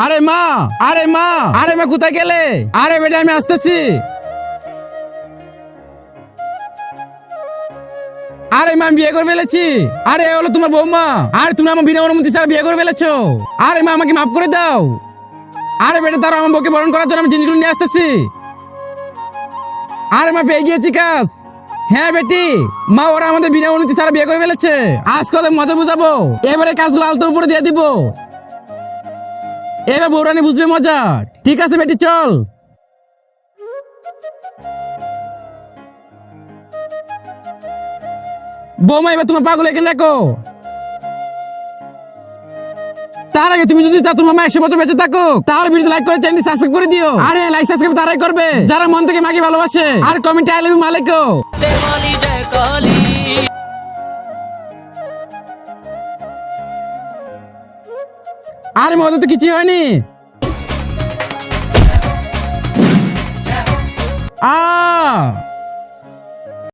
আরে মা, আরে মা, আরে মা কোথায় গেলে? আরে বেটা আমি আসতেছি। আরে মা আমি বিয়ে করে ফেলেছি। আরে এ হলো তোমার বৌমা। আর তুমি আমার বিনা অনুমতি ছাড়া বিয়ে করে ফেলেছো। আরে মা আমাকে মাফ করে দাও। আরে বেটা তারা আমার বউকে বরণ করার জন্য আমি জিনিসগুলো নিয়ে আসতেছি। আরে মা পেয়ে গিয়েছি কাজ। হ্যাঁ বেটি, মা ওরা আমাদের বিনা অনুমতি ছাড়া বিয়ে করে ফেলেছে। আজ কত মজা বুঝাবো। এবারে কাজগুলো আলতোর উপরে দিয়ে দিব। এবার বৌরানি বুঝবে মজা। ঠিক আছে বেটি চল। বৌমা এবার তোমার পাগল এখানে রাখো। তার আগে তুমি যদি চাও তোমার মা 100 বছর বেঁচে থাকো তাহলে ভিডিও লাইক করে চ্যানেলটি সাবস্ক্রাইব করে দিও। আরে লাইক সাবস্ক্রাইব তারাই করবে যারা মন থেকে মাকে ভালোবাসে। আর কমেন্টে আই লাভ ইউ মালিকো। আরে মজা তো কিছু হয়নি। আ